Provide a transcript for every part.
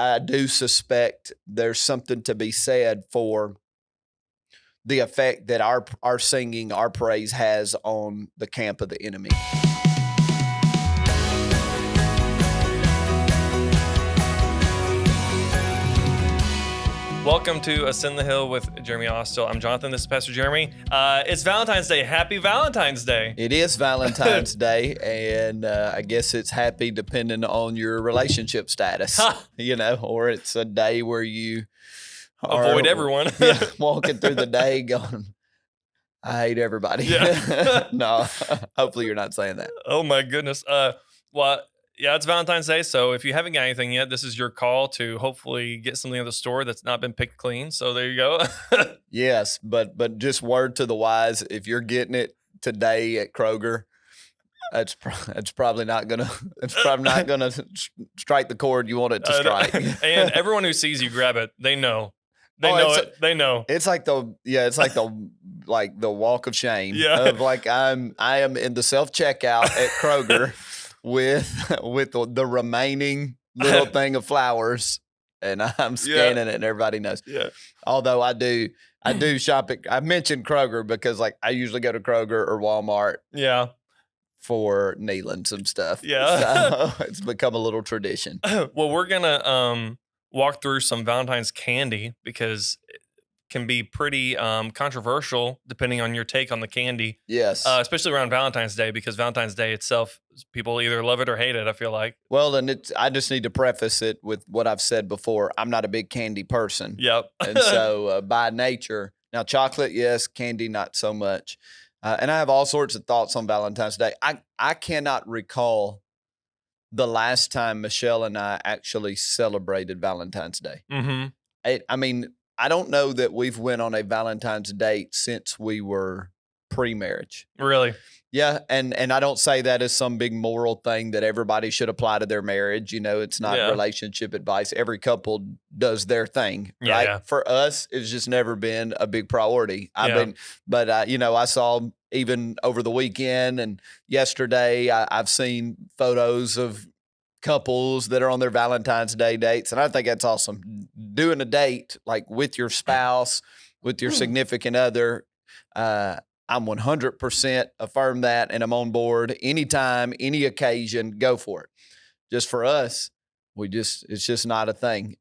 I do suspect there's something to be said for the effect that our singing, our praise has on the camp of the enemy. Welcome to Ascend the Hill with Jeremy Austill. I'm Jonathan. This is Pastor Jeremy. It's Valentine's Day. Happy Valentine's Day. It is Valentine's Day, and I guess it's happy depending on your relationship status, or it's a day where you avoid everyone. Walking through the day going, I hate everybody. Yeah. No, hopefully you're not saying that. Oh, my goodness. Yeah, it's Valentine's Day, so if you haven't got anything yet, this is your call to hopefully get something at the store that's not been picked clean. So there you go. Yes, but just word to the wise, if you're getting it today at Kroger, it's probably not gonna strike the chord you want it to strike. And everyone who sees you grab it, they know. They know. It's like the walk of shame. Yeah. Of like I am in the self checkout at Kroger. with the remaining little thing of flowers, and I'm scanning it, and everybody knows. Yeah. Although I do shop at. I mentioned Kroger because I usually go to Kroger or Walmart. Yeah. For kneeling some stuff. Yeah. So it's become a little tradition. Well, we're gonna walk through some Valentine's candy because can be pretty controversial depending on your take on the candy. Yes. Especially around Valentine's Day, because Valentine's Day itself, people either love it or hate it, I feel like. Well, and I just need to preface it with what I've said before. I'm not a big candy person. Yep. And so by nature, now chocolate, yes, candy, not so much. And I have all sorts of thoughts on Valentine's Day. I cannot recall the last time Michelle and I actually celebrated Valentine's Day. Mm-hmm. I don't know that we've went on a Valentine's date since we were pre-marriage. Really? Yeah, and I don't say that as some big moral thing that everybody should apply to their marriage. It's not relationship advice. Every couple does their thing, right? Yeah. For us, it's just never been a big priority. I saw even over the weekend and yesterday, I've seen photos of couples that are on their Valentine's Day dates. And I think that's awesome. Doing a date like with your spouse, with your significant other. I'm 100% affirm that, and I'm on board anytime, any occasion, go for it. Just for us, it's just not a thing.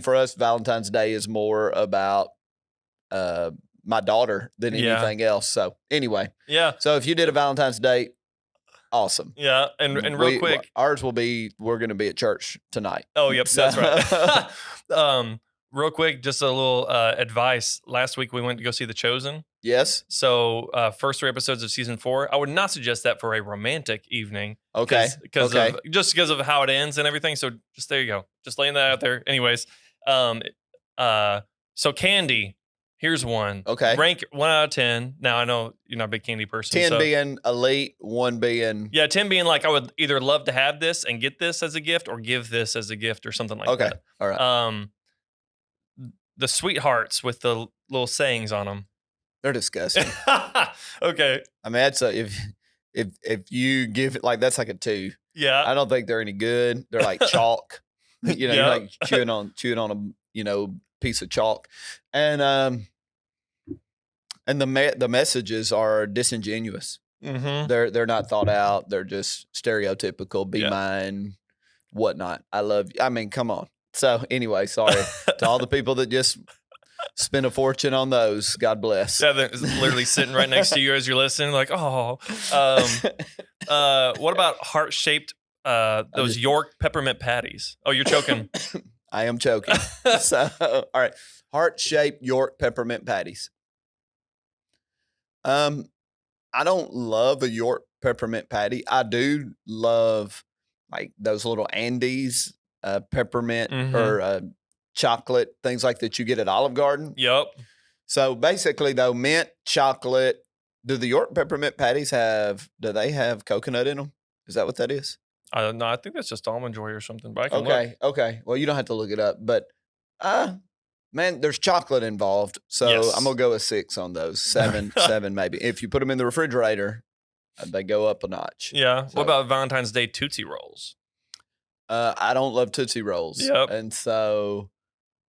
For us, Valentine's Day is more about my daughter than anything else. So anyway. Yeah. So if you did a Valentine's date, awesome. Yeah, and real quick, ours we're going to be at church tonight. Oh, yep, that's right. Real quick, just a little advice. Last week we went to go see The Chosen. Yes. So first 3 episodes of season 4. I would not suggest that for a romantic evening. Okay. Because of how it ends and everything. So just there you go. Just laying that out there. Anyways, so candy. Here's one. Okay. Rank 1 out of 10. Now, I know you're not a big candy person. 10 being elite, 1 being... Yeah, 10 being like I would either love to have this and get this as a gift or give this as a gift or something like that. Okay, all right. The sweethearts with the little sayings on them. They're disgusting. Okay. That's if you give it that's like a 2. Yeah. I don't think they're any good. They're like chalk. You're like chewing on a piece of chalk. And the messages are disingenuous. Mm-hmm. They're not thought out. They're just stereotypical. Be mine, whatnot. I love you. Come on. So anyway, sorry to all the people that just spend a fortune on those. God bless. Yeah, they're literally sitting right next to you as you're listening. Like, oh. What about heart-shaped those York peppermint patties? Oh, you're choking. I am choking. So all right, heart-shaped York peppermint patties. I don't love a York peppermint patty. I do love like those little Andes peppermint or chocolate things like that you get at Olive Garden. Yep. So basically, though, mint chocolate. Do the York peppermint patties do they have coconut in them? Is that what that is? No, I think that's just Almond Joy or something. But I can look. Okay. Well, you don't have to look it up, but man, there's chocolate involved, so yes. I'm gonna go with 6 on those. 7 maybe. If you put them in the refrigerator, they go up a notch. Yeah. So. What about Valentine's Day Tootsie Rolls? I don't love Tootsie Rolls. Yep. And so,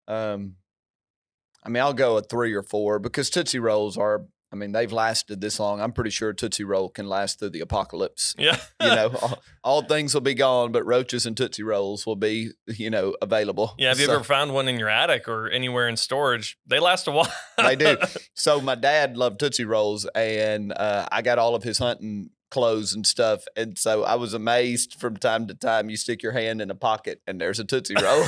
I mean, I'll go a 3 or 4 because Tootsie Rolls are, I mean, they've lasted this long. I'm pretty sure Tootsie Roll can last through the apocalypse. Yeah. All things will be gone, but roaches and Tootsie Rolls will be, available. Yeah. Have you ever found one in your attic or anywhere in storage? They last a while. They do. So my dad loved Tootsie Rolls, and I got all of his hunting clothes and stuff. And so I was amazed from time to time you stick your hand in a pocket and there's a Tootsie Roll.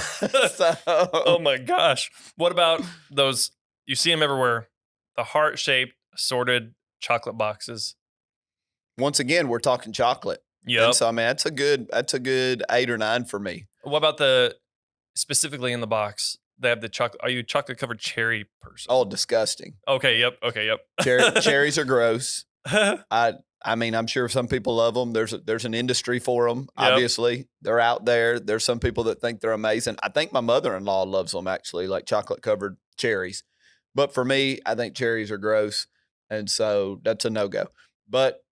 Oh my gosh. What about those? You see them everywhere. The heart-shaped assorted chocolate boxes. Once again, we're talking chocolate. Yeah. So I mean, that's a good 8 or 9 for me. What about specifically in the box? They have the chocolate. Are you a chocolate covered cherry person? Oh, disgusting. Okay. Yep. Cherries are gross. I mean, I'm sure some people love them. There's an industry for them. Yep. Obviously, they're out there. There's some people that think they're amazing. I think my mother-in-law loves them, actually, like chocolate-covered cherries. But for me, I think cherries are gross, and so that's a no-go. But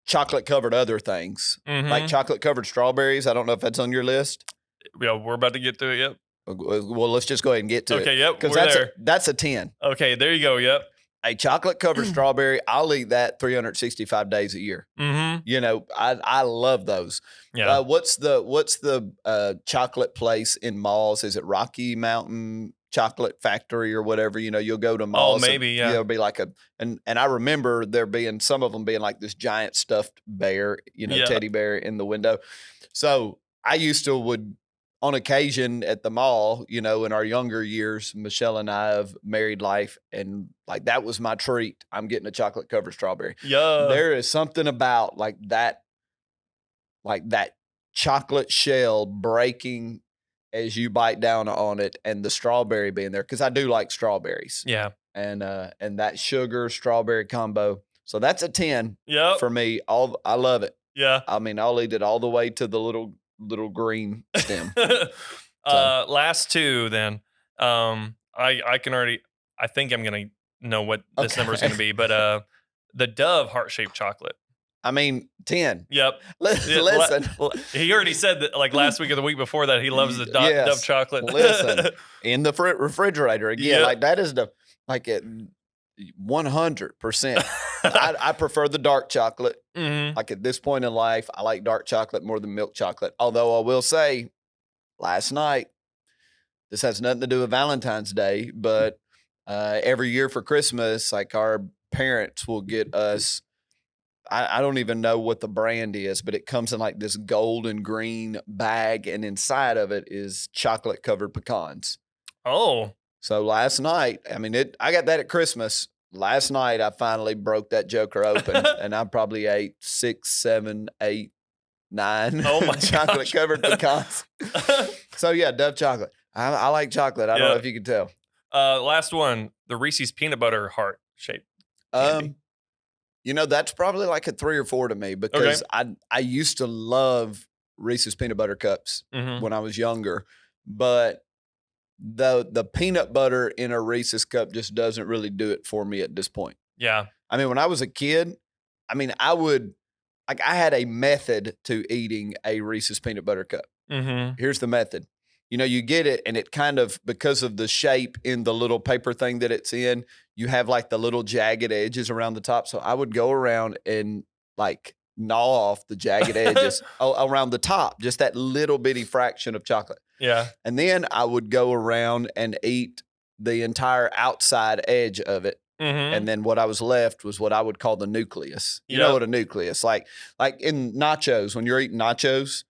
chocolate-covered other things, like chocolate-covered strawberries, I don't know if that's on your list. Yeah, we're about to get to it, yep. Well, let's just go ahead and get to it. Okay, yep, because that's a 10. Okay, there you go, yep. A chocolate-covered strawberry, I'll eat that 365 days a year. Mm-hmm. I love those. Yeah. What's the chocolate place in malls? Is it Rocky Mountain Chocolate Factory or whatever? You'll go to malls. Oh, maybe, yeah. It'll be like and I remember there being some of them being like this giant stuffed bear, teddy bear in the window. So I used to on occasion at the mall, in our younger years, Michelle and I have married life, and like that was my treat. I'm getting a chocolate covered strawberry. Yeah. There is something about like that chocolate shell breaking as you bite down on it and the strawberry being there. Cause I do like strawberries. Yeah. And that sugar strawberry combo. So that's a 10 for me. I love it. Yeah. I mean, I'll eat it all the way to the little green stem. Last 2 then. I think I'm gonna know what this number is gonna be, but the Dove heart-shaped chocolate. I mean, 10. Yep. Listen. He already said that like last week or the week before that he loves the Dove chocolate. Listen, in the refrigerator again, like that is at 100%. I prefer the dark chocolate. Mm-hmm. Like at this point in life, I like dark chocolate more than milk chocolate. Although I will say, last night, this has nothing to do with Valentine's Day, but every year for Christmas, like our parents will get us, I don't even know what the brand is, but it comes in like this gold and green bag, and inside of it is chocolate covered pecans. Oh. So last night, I mean, I got that at Christmas. Last night, I finally broke that joker open, and I probably ate 6, 7, 8, 9 chocolate covered pecans. So yeah, Dove chocolate. I like chocolate. I don't know if you can tell. Last one, the Reese's peanut butter heart shape. That's probably like a 3 or 4 to me because I used to love Reese's peanut butter cups when I was younger, but the peanut butter in a Reese's cup just doesn't really do it for me at this point. Yeah. I mean, when I was a kid, I had a method to eating a Reese's peanut butter cup. Mm-hmm. Here's the method. You get it, and it kind of, because of the shape in the little paper thing that it's in, you have like the little jagged edges around the top. So I would go around and like gnaw off the jagged edges around the top, just that little bitty fraction of chocolate. Yeah. And then I would go around and eat the entire outside edge of it. Mm-hmm. And then what I was left was what I would call the nucleus. You know what a nucleus, like in nachos, when you're eating nachos,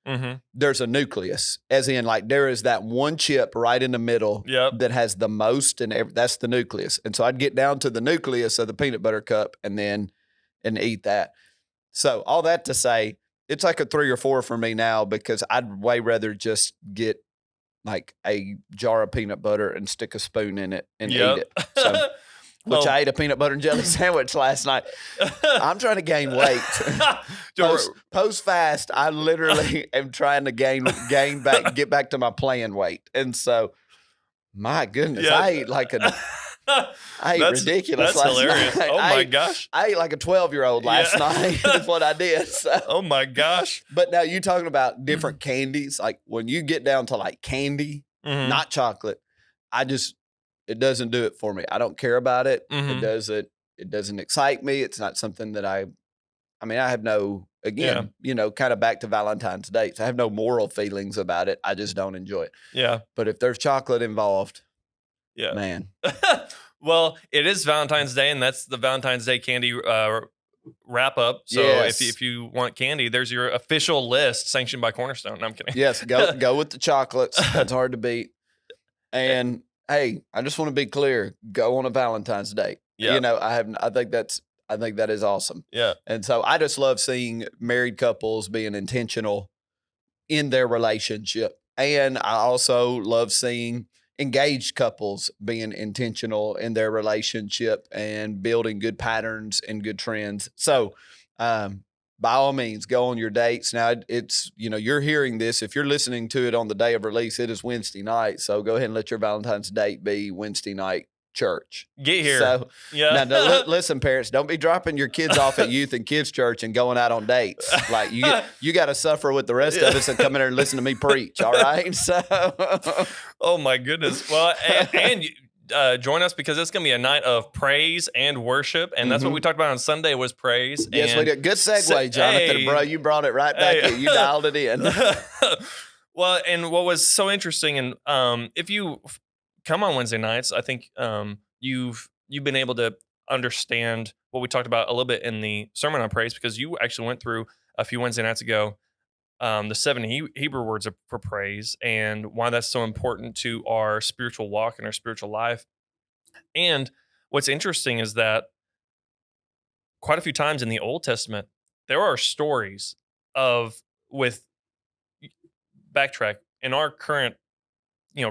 there's a nucleus, as in like there is that one chip right in the middle that has the most, and that's the nucleus. And so I'd get down to the nucleus of the peanut butter cup and eat that. So all that to say, it's like a 3 or 4 for me now, because I'd way rather just get like a jar of peanut butter and stick a spoon in it and eat it. So, I ate a peanut butter and jelly sandwich last night. I'm trying to gain weight. Post fast, I literally am trying to gain back, get back to my playing weight. And so, my goodness, I ate like I ate ridiculous that's last hilarious. night. Oh my gosh. I ate like a 12-year-old last night. That's what I did. So. Oh my gosh. But now you talking about different candies. Like when you get down to like candy, not chocolate, it doesn't do it for me. I don't care about it. It doesn't excite me. It's not something that I have no, again, kind of back to Valentine's Day. I have no moral feelings about it. I just don't enjoy it. Yeah. But if there's chocolate involved, yeah, man. Well, it is Valentine's Day, and that's the Valentine's Day candy wrap up. So if you want candy, there's your official list sanctioned by Cornerstone. No, I'm kidding. Yes, go with the chocolates. That's hard to beat. And hey, I just want to be clear. Go on a Valentine's Day. Yeah. I think that is awesome. Yeah. And so I just love seeing married couples being intentional in their relationship. And I also love seeing engaged couples being intentional in their relationship and building good patterns and good trends. So, by all means, go on your dates. Now it's, you're hearing this. If you're listening to it on the day of release, it is Wednesday night. So go ahead and let your Valentine's date be Wednesday night church. Get here. So, now, listen, parents, don't be dropping your kids off at youth and kids church and going out on dates. Like you got to suffer with the rest of us and come in here and listen to me preach. All right. So, oh my goodness. Well, and join us because it's going to be a night of praise and worship. And that's what we talked about on Sunday was praise. Yes, we did. Good segue, Jonathan, bro. You brought it right back in. You dialed it in. Well, and what was so interesting, and if you come on Wednesday nights, I think you've been able to understand what we talked about a little bit in the sermon on praise, because you actually went through a few Wednesday nights ago the 7 Hebrew words for praise and why that's so important to our spiritual walk and our spiritual life. And what's interesting is that quite a few times in the Old Testament, there are stories with backtrack in our current,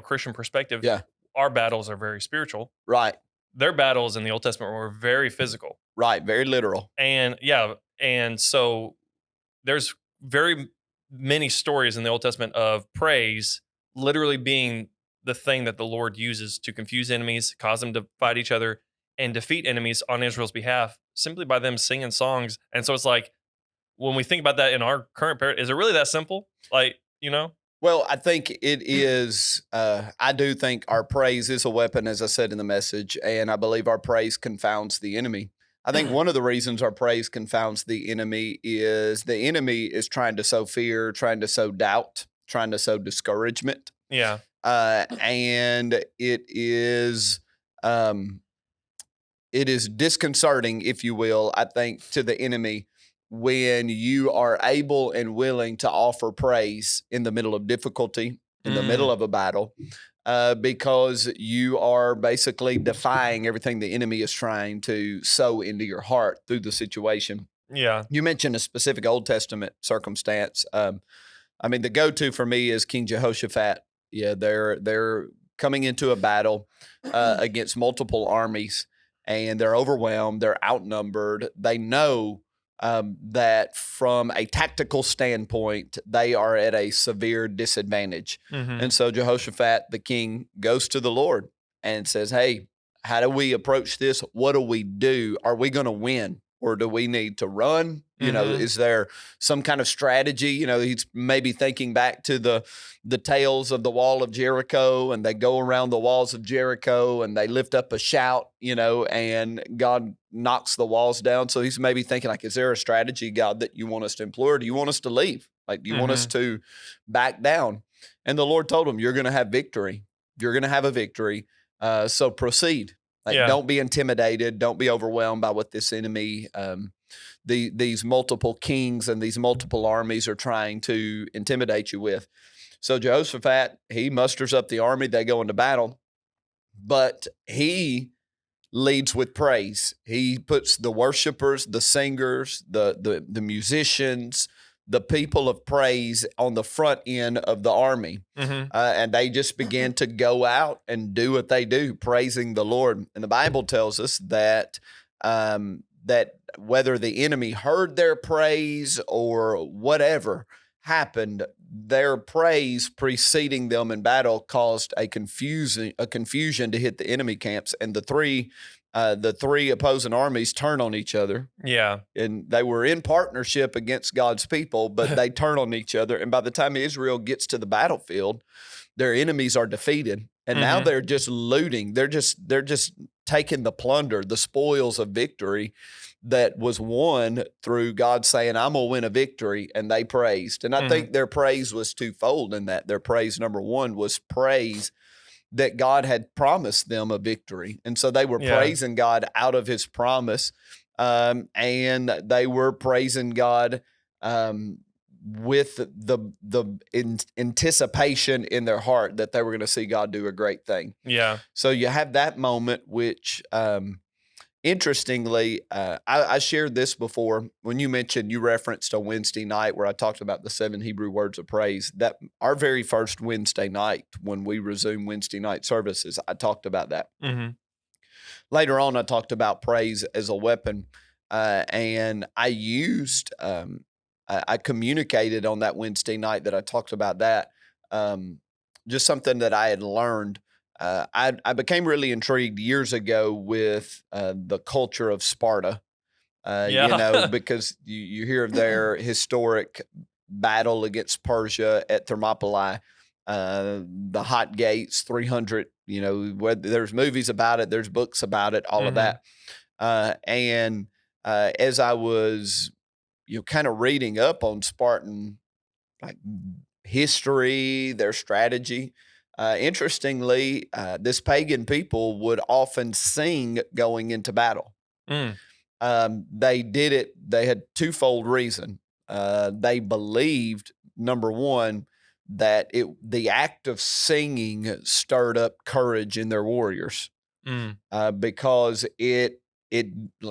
Christian perspective. Yeah. Our battles are very spiritual. Right. Their battles in the Old Testament were very physical. Right. Very literal. And and so there's very many stories in the Old Testament of praise literally being the thing that the Lord uses to confuse enemies, cause them to fight each other, and defeat enemies on Israel's behalf simply by them singing songs. And so it's like, when we think about that in our current period, is it really that simple? Like, Well, I think it is. I do think our praise is a weapon, as I said in the message, and I believe our praise confounds the enemy. I think one of the reasons our praise confounds the enemy is trying to sow fear, trying to sow doubt, trying to sow discouragement. Yeah. And it is disconcerting, if you will, I think, to the enemy when you are able and willing to offer praise in the middle of difficulty, in the middle of a battle, because you are basically defying everything the enemy is trying to sow into your heart through the situation. Yeah. You mentioned a specific Old Testament circumstance. The go-to for me is King Jehoshaphat. Yeah, they're coming into a battle against multiple armies, and they're overwhelmed. They're outnumbered. They know that from a tactical standpoint, they are at a severe disadvantage. And so Jehoshaphat, the king, goes to the Lord and says, hey, how do we approach this? What do we do? Are we going to win? Or do we need to run? Is there some kind of strategy? He's maybe thinking back to the tales of the wall of Jericho, and they go around the walls of Jericho and they lift up a shout, and God knocks the walls down. So he's maybe thinking like, is there a strategy, God, that you want us to employ? Or do you want us to leave? Like, do you want us to back down? And the Lord told him, you're going to have victory. You're going to have a victory. So proceed. Don't be intimidated. Don't be overwhelmed by what this enemy, these multiple kings and these multiple armies are trying to intimidate you with. So Jehoshaphat, he musters up the army. They go into battle, but he leads with praise. He puts the worshipers, the singers, the musicians, the people of praise on the front end of the army. And they just begin to go out and do what they do, praising the Lord. And the Bible tells us that that whether the enemy heard their praise or whatever happened, their praise preceding them in battle caused a confusion to hit the enemy camps, and the three opposing armies turn on each other. Yeah. And they were in partnership against God's people, but they turn on each other. And by the time Israel gets to the battlefield, their enemies are defeated. And now they're just looting. They're just taking the plunder, the spoils of victory that was won through God saying, I'm going to win a victory. And they praised. And I think their praise was twofold in that. Their praise, number one, was praise that God had promised them a victory. And so they were praising God out of his promise. And they were praising God with the anticipation in their heart that they were going to see God do a great thing. Yeah. So you have that moment, which interestingly, I shared this before when you referenced a Wednesday night where I talked about the 7 Hebrew words of praise. That our very first Wednesday night, when we resumed Wednesday night services, I talked about that. Later on, I talked about praise as a weapon, and I used, I communicated on that Wednesday night that I talked about that, just something that I had learned. I became really intrigued years ago with the culture of Sparta, because you hear of their historic battle against Persia at Thermopylae, the Hot Gates, 300, there's movies about it, there's books about it, all of that. And as I was, kind of reading up on Spartan, like history, their strategy, interestingly, this pagan people would often sing going into battle. They did it. They had twofold reason. They believed, number one, that the act of singing stirred up courage in their warriors, because it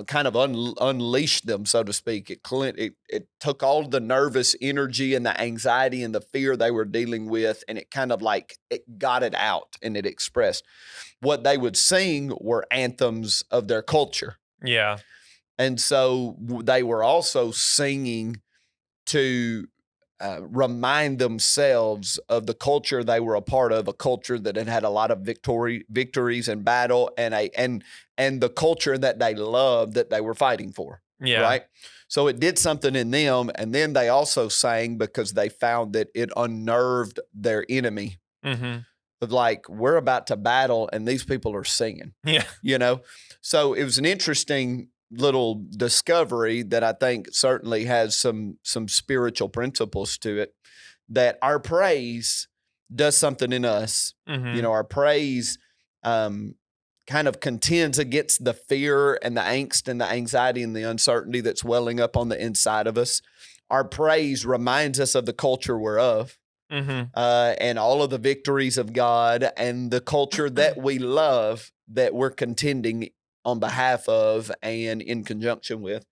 kind of unleashed them, so to speak. It took all the nervous energy and the anxiety and the fear they were dealing with, and it kind of it got it out and it expressed. What they would sing were anthems of their culture. Yeah. And so they were also singing to remind themselves of the culture they were a part of, a culture that had had a lot of victories in battle, and the culture that they loved, that they were fighting for. Yeah. Right. So it did something in them. And then they also sang because they found that it unnerved their enemy. Of we're about to battle and these people are singing. Yeah. So it was an interesting little discovery that I think certainly has some spiritual principles to it, that our praise does something in us. Our praise kind of contends against the fear and the angst and the anxiety and the uncertainty that's welling up on the inside of us. Our praise reminds us of the culture we're of, and all of the victories of God and the culture that we love, that we're contending on behalf of and in conjunction with.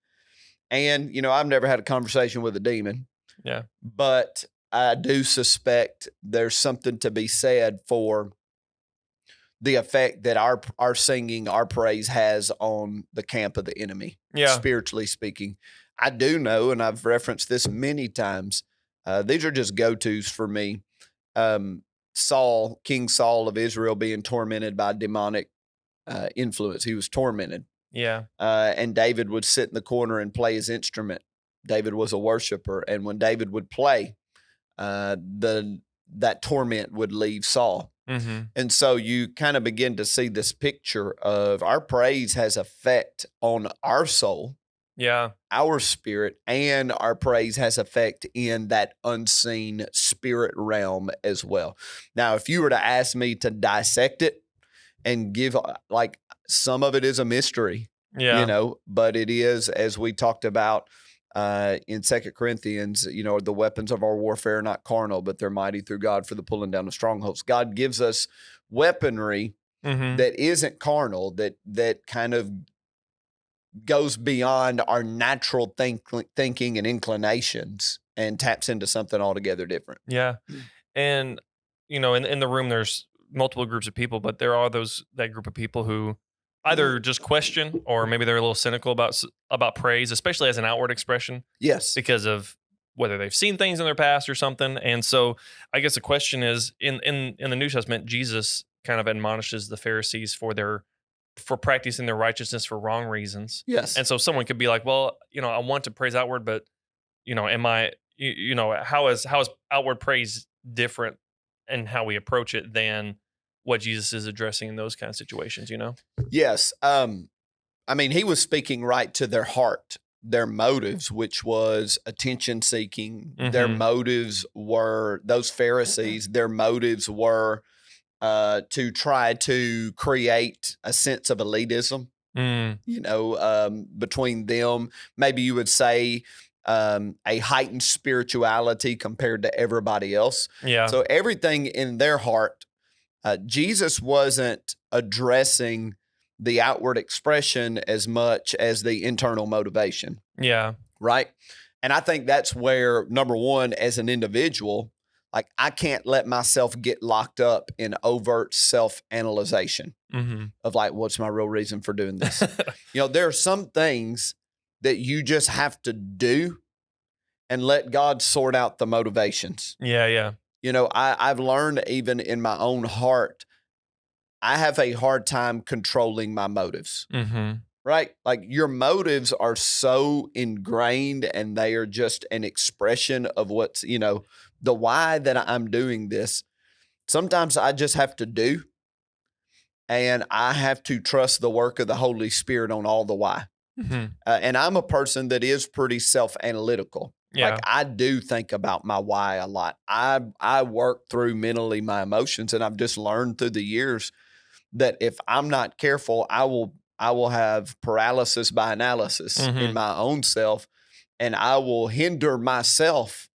And, I've never had a conversation with a demon. Yeah. But I do suspect there's something to be said for the effect that our singing, our praise has on the camp of the enemy, spiritually speaking. I do know, and I've referenced this many times, these are just go-tos for me. King Saul of Israel, being tormented by demonic influence. He was tormented. Yeah. And David would sit in the corner and play his instrument. David was a worshiper. And when David would play, that torment would leave Saul. And so you kind of begin to see this picture of our praise has effect on our soul, our spirit, and our praise has effect in that unseen spirit realm as well. Now, if you were to ask me to dissect it and give, some of it is a mystery, but it is, as we talked about in 2 Corinthians, the weapons of our warfare are not carnal, but they're mighty through God for the pulling down of strongholds. God gives us weaponry that isn't carnal, that kind of goes beyond our natural thinking and inclinations and taps into something altogether different. Yeah. And, in the room, there's multiple groups of people, but there are that group of people who either just question, or maybe they're a little cynical about praise, especially as an outward expression. Yes. Because of whether they've seen things in their past or something. And so I guess the question is, in the New Testament, Jesus kind of admonishes the Pharisees for practicing their righteousness for wrong reasons. Yes. And so someone could be like, well, I want to praise outward, but am I, how is outward praise different in how we approach it than what Jesus is addressing in those kind of situations, Yes. I mean, he was speaking right to their heart, their motives, which was attention seeking. Their motives were, those Pharisees, their motives were to try to create a sense of elitism, between them. Maybe you would say a heightened spirituality compared to everybody else. Yeah. So everything in their heart, Jesus wasn't addressing the outward expression as much as the internal motivation. Yeah. Right. And I think that's where, number one, as an individual, like I can't let myself get locked up in overt self-analyzation of like, what's my real reason for doing this? There are some things that you just have to do and let God sort out the motivations. Yeah. Yeah. I've learned even in my own heart, I have a hard time controlling my motives, right? Like your motives are so ingrained and they are just an expression of what's, the why that I'm doing this. Sometimes I just have to do, and I have to trust the work of the Holy Spirit on all the why. And I'm a person that is pretty self-analytical. Yeah. Like I do think about my why a lot. I work through mentally my emotions, and I've just learned through the years that if I'm not careful, I will have paralysis by analysis in my own self, and I will hinder myself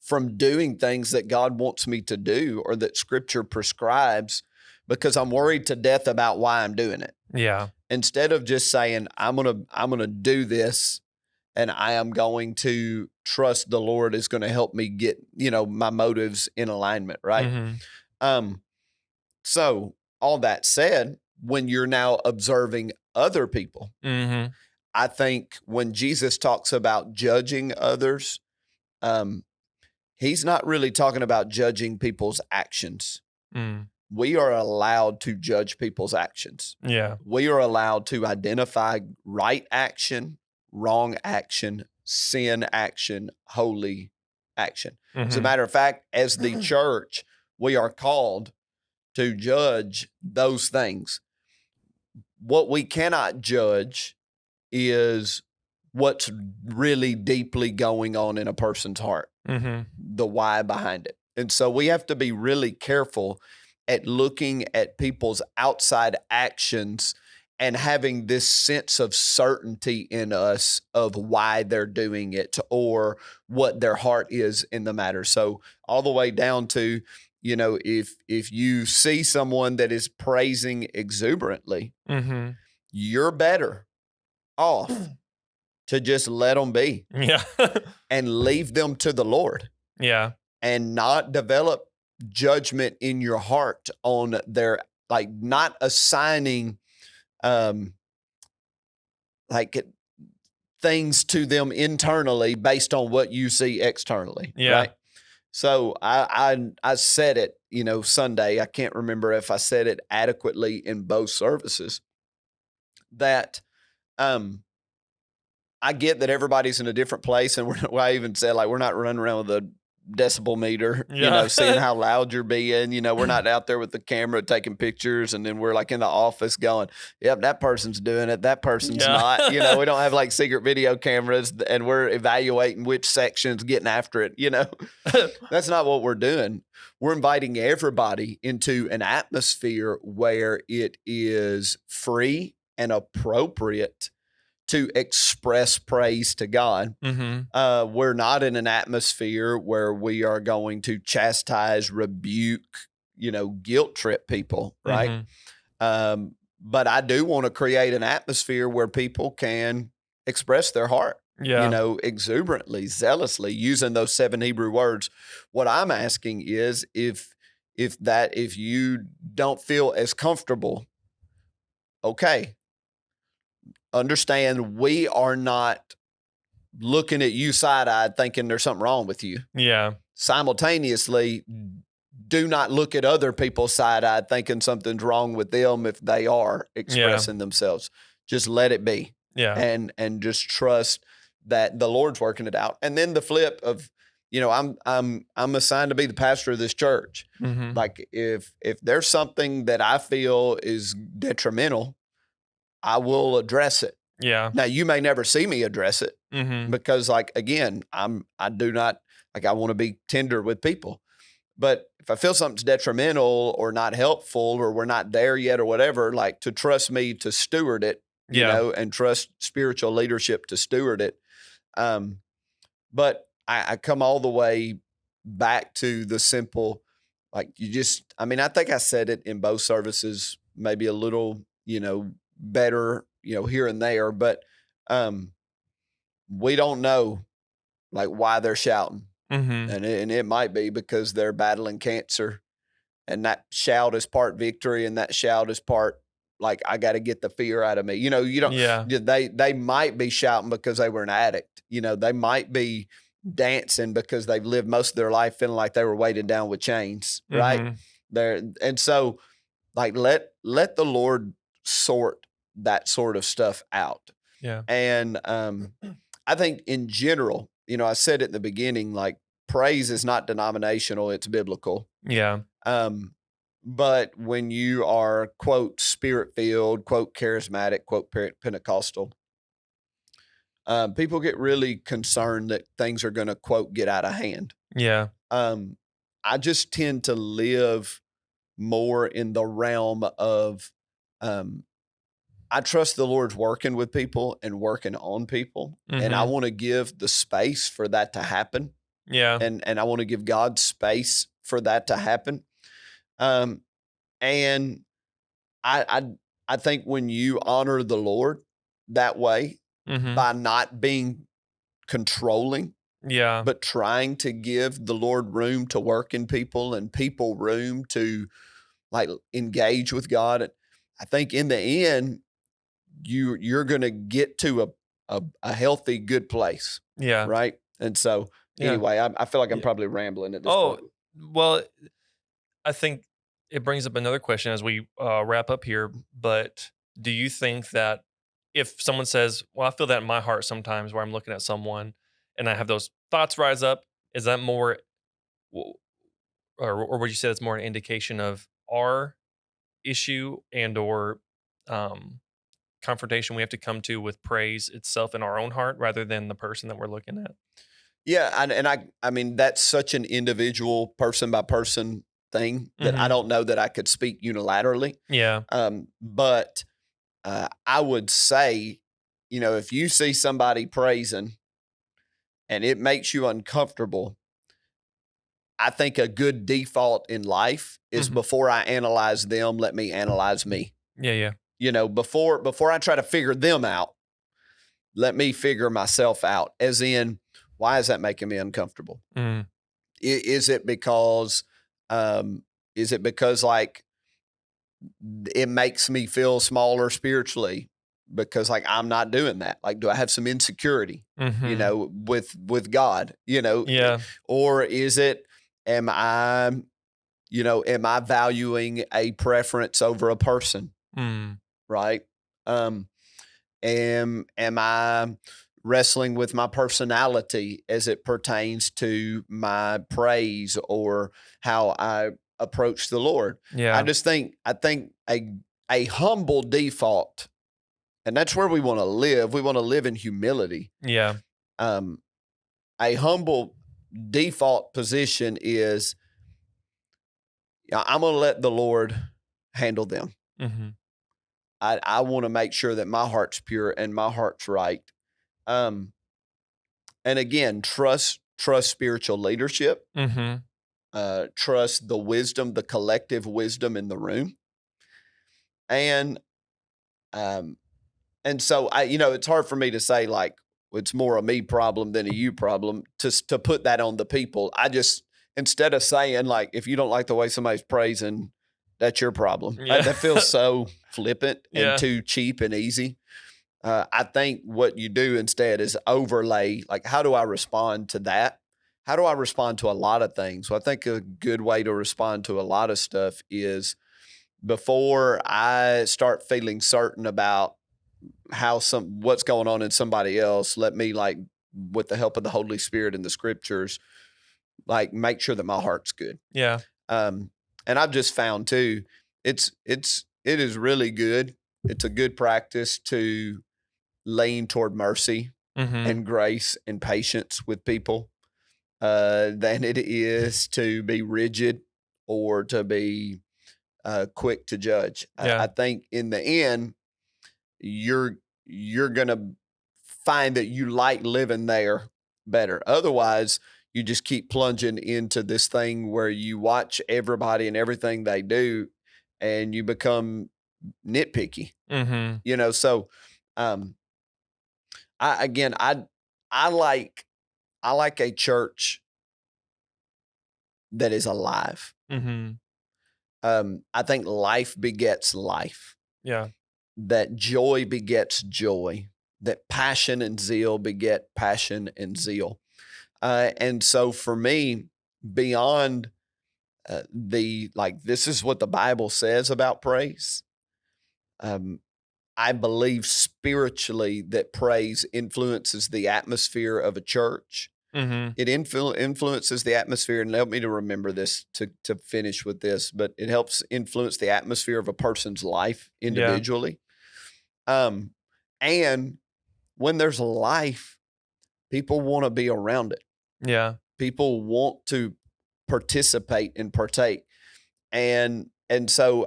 from doing things that God wants me to do or that Scripture prescribes because I'm worried to death about why I'm doing it. Yeah. Instead of just saying, I'm gonna do this, and I am going to trust the Lord is going to help me get, my motives in alignment, right? So all that said, when you're now observing other people, I think when Jesus talks about judging others, he's not really talking about judging people's actions. We are allowed to judge people's actions. Yeah. We are allowed to identify right action, wrong action, sin action, holy action. As a matter of fact, as the church, we are called to judge those things. What we cannot judge is what's really deeply going on in a person's heart, the why behind it. And so we have to be really careful at looking at people's outside actions and having this sense of certainty in us of why they're doing it or what their heart is in the matter. So all the way down to, if you see someone that is praising exuberantly, you're better off to just let them be. Yeah. And leave them to the Lord. Yeah. And not develop judgment in your heart on their, like not assigning things to them internally based on what you see externally. Yeah. Right. So I said it, Sunday. I can't remember if I said it adequately in both services. That I get that everybody's in a different place, and I even said like we're not running around with a decibel meter, seeing how loud you're being. We're not out there with the camera taking pictures, and then we're like in the office going, "Yep, that person's doing it. That person's not." We don't have like secret video cameras, and we're evaluating which section's getting after it. That's not what we're doing. We're inviting everybody into an atmosphere where it is free and appropriate to express praise to God. We're not in an atmosphere where we are going to chastise, rebuke, guilt trip people, right? But I do want to create an atmosphere where people can express their heart, exuberantly, zealously, using those 7 Hebrew words. What I'm asking is if you don't feel as comfortable, okay, understand we are not looking at you side-eyed thinking there's something wrong with you. Yeah. Simultaneously, do not look at other people side-eyed thinking something's wrong with them if they are expressing themselves. Just let it be. Yeah. And just trust that the Lord's working it out. And then the flip of, I'm assigned to be the pastor of this church. Mm-hmm. Like if there's something that I feel is detrimental, I will address it. Yeah. Now you may never see me address it because, like, again, I want to be tender with people. But if I feel something's detrimental or not helpful or we're not there yet or whatever, like, to trust me to steward it, you know, and trust spiritual leadership to steward it. But I come all the way back to the simple, like, I think I said it in both services, maybe a little, better, here and there, but we don't know, like, why they're shouting. And it might be because they're battling cancer, and that shout is part victory, and that shout is part, like, I got to get the fear out of me. You don't. Yeah. They might be shouting because they were an addict. They might be dancing because they've lived most of their life feeling like they were weighted down with chains, right? And so, like, let the Lord sort that sort of stuff out. Yeah. And I think in general, I said at the beginning, like, praise is not denominational, it's biblical. Yeah. But when you are, quote, spirit-filled, quote, charismatic, quote, Pentecostal, people get really concerned that things are going to, quote, get out of hand. Yeah. I just tend to live more in the realm of I trust the Lord's working with people and working on people, and I want to give the space for that to happen. Yeah. And I want to give God space for that to happen. And I think when you honor the Lord that way, by not being controlling, but trying to give the Lord room to work in people and people room to, like, engage with God, I think in the end, you're going to get to a healthy, good place. Yeah. Right. And so anyway, I feel like I'm probably rambling at this point. Well, I think it brings up another question as we wrap up here. But do you think that if someone says, well, I feel that in my heart sometimes where I'm looking at someone and I have those thoughts rise up, is that more, or would you say that's more an indication of our issue and or confrontation we have to come to with praise itself in our own heart rather than the person that we're looking at? Yeah, and I mean, that's such an individual, person by person thing that I don't know that I could speak unilaterally. Yeah. But I would say, if you see somebody praising and it makes you uncomfortable, I think a good default in life is before I analyze them, let me analyze me. Yeah, yeah. Before I try to figure them out, let me figure myself out. As in, why is that making me uncomfortable? Is it because like it makes me feel smaller spiritually because, like, I'm not doing that? Like, do I have some insecurity, with God, Yeah. or is it, am I valuing a preference over a person? Right. Am I wrestling with my personality as it pertains to my praise or how I approach the Lord? Yeah. I think a humble default, and that's where we want to live. We want to live in humility. Yeah. A humble default position is, I'm going to let the Lord handle them. I want to make sure that my heart's pure and my heart's right. And again, trust spiritual leadership. Trust the wisdom, the collective wisdom in the room. And so it's hard for me to say, like, it's more a me problem than a you problem to put that on the people. I just, instead of saying, like, if you don't like the way somebody's praising, that's your problem. Yeah. That feels so flippant and too cheap and easy. I think what you do instead is overlay, like, how do I respond to that? How do I respond to a lot of things? Well, I think a good way to respond to a lot of stuff is before I start feeling certain about what's going on in somebody else, let me, like, with the help of the Holy Spirit and the scriptures, like, make sure that my heart's good. Yeah. And I've just found too, it is really good. It's a good practice to lean toward mercy and grace and patience with people than it is to be rigid or to be quick to judge. Yeah. I think in the end, you're gonna find that you like living there better. Otherwise, you just keep plunging into this thing where you watch everybody and everything they do, and you become nitpicky. So um, I again, I like a church that is alive. I think life begets life. Yeah. That joy begets joy. That passion and zeal beget passion and zeal. And so for me, beyond this is what the Bible says about praise. I believe spiritually that praise influences the atmosphere of a church. It influences the atmosphere, and help me to remember this to finish with this, but it helps influence the atmosphere of a person's life individually. And when there's life, people want to be around it. Yeah. People want to participate and partake. And so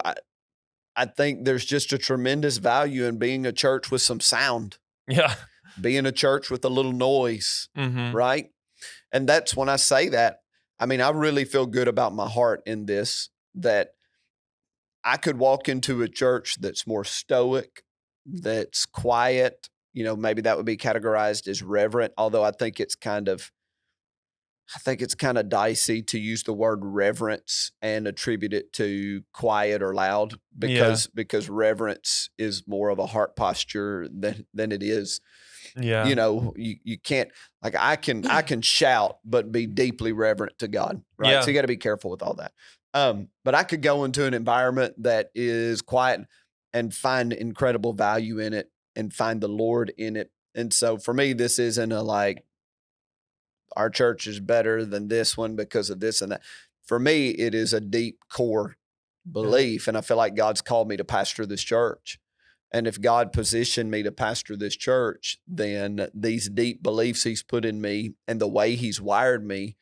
I think there's just a tremendous value in being a church with some sound. Yeah. Being a church with a little noise, right? And that's when I say that, I mean, I really feel good about my heart in this, that I could walk into a church that's more stoic, that's quiet. Maybe that would be categorized as reverent, although I think it's kind of dicey to use the word reverence and attribute it to quiet or loud, because reverence is more of a heart posture than it is. Yeah. You can't, like, I can shout but be deeply reverent to God, right? Yeah. So you got to be careful with all that. But I could go into an environment that is quiet and find incredible value in it and find the Lord in it. And so for me, this isn't a like, our church is better than this one because of this and that. For me, it is a deep core belief. And I feel like God's called me to pastor this church. And if God positioned me to pastor this church, then these deep beliefs he's put in me and the way he's wired me,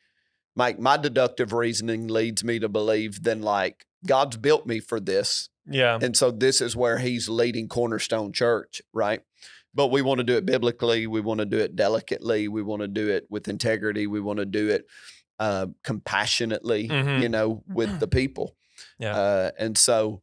my deductive reasoning leads me to believe then, like, God's built me for this. Yeah. And so this is where he's leading Cornerstone Church, right? But we want to do it biblically. We want to do it delicately. We want to do it with integrity. We want to do it compassionately, with the people. Yeah. And so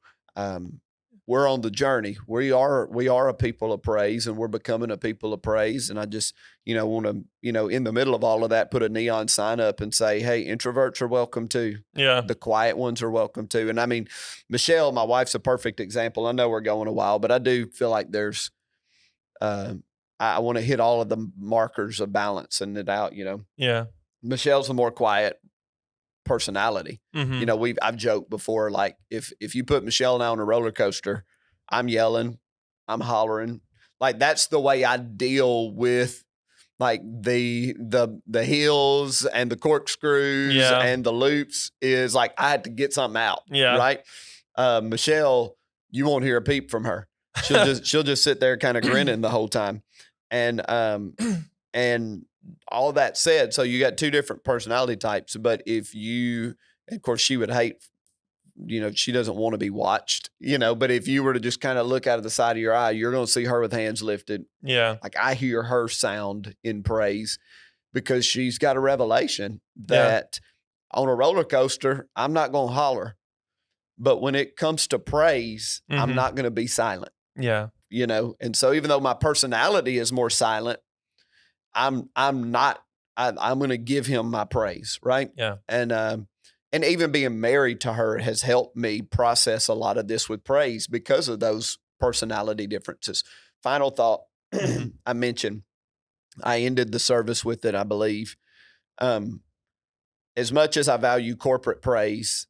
we're on the journey. We are a people of praise, and we're becoming a people of praise. And I just, want to, in the middle of all of that, put a neon sign up and say, hey, introverts are welcome too. Yeah. The quiet ones are welcome too. And I mean, Michelle, my wife's a perfect example. I know we're going a while, but I do feel like there's, I want to hit all of the markers of balancing it out, Yeah. Michelle's a more quiet personality. I've joked before, like, if you put Michelle and I on a roller coaster, I'm yelling, I'm hollering. Like, that's the way I deal with, like, the hills and the corkscrews and the loops, is like, I had to get something out. Yeah. Right. Michelle, you won't hear a peep from her. She'll just sit there kind of grinning the whole time. And all that said, so you got two different personality types, but of course she would hate, she doesn't want to be watched, but if you were to just kind of look out of the side of your eye, you're going to see her with hands lifted. Yeah. Like, I hear her sound in praise because she's got a revelation that on a roller coaster, I'm not going to holler, but when it comes to praise, I'm not going to be silent. Yeah. And so even though my personality is more silent, I'm going to give him my praise. Right. Yeah. And even being married to her has helped me process a lot of this with praise because of those personality differences. Final thought. I mentioned, I ended the service with it, I believe. As much as I value corporate praise,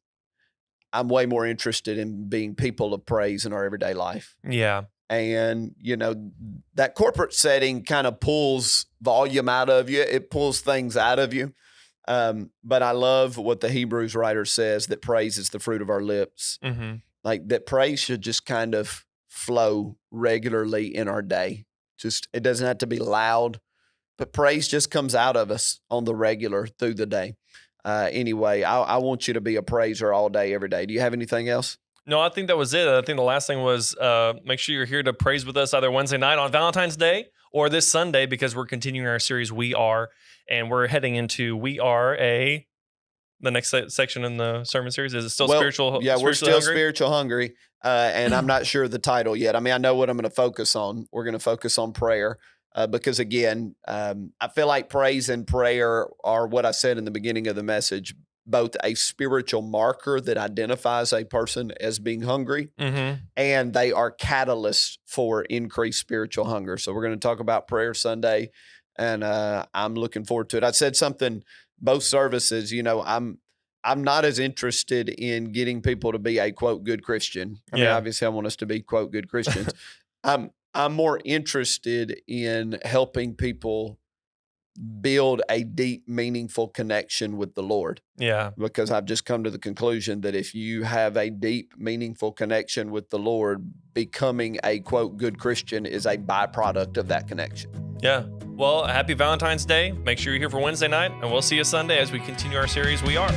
I'm way more interested in being people of praise in our everyday life. Yeah. And, that corporate setting kind of pulls volume out of you. It pulls things out of you. But I love what the Hebrews writer says, that praise is the fruit of our lips. Mm-hmm. Like that praise should just kind of flow regularly in our day. It doesn't have to be loud, but praise just comes out of us on the regular through the day. Anyway, I want you to be a praiser all day, every day. Do you have anything else? No, I think that was it. I think the last thing was make sure you're here to praise with us either Wednesday night on Valentine's Day or this Sunday, because we're continuing our series, We Are, and we're heading into the next section in the sermon series. Is it still spiritual? Yeah, we're still spiritual hungry. And I'm not sure the title yet. I mean, I know what I'm going to focus on. We're going to focus on prayer because, again, I feel like praise and prayer are what I said in the beginning of the message, both a spiritual marker that identifies a person as being hungry, and they are catalysts for increased spiritual hunger. So we're going to talk about prayer Sunday, and I'm looking forward to it. I said something both services, I'm not as interested in getting people to be a, quote, good Christian. I mean, obviously I want us to be, quote, good Christians. I'm more interested in helping people build a deep, meaningful connection with the Lord. Yeah. Because I've just come to the conclusion that if you have a deep, meaningful connection with the Lord, becoming a, quote, good Christian is a byproduct of that connection. Yeah. Well, happy Valentine's Day. Make sure you're here for Wednesday night, and we'll see you Sunday as we continue our series, We Are.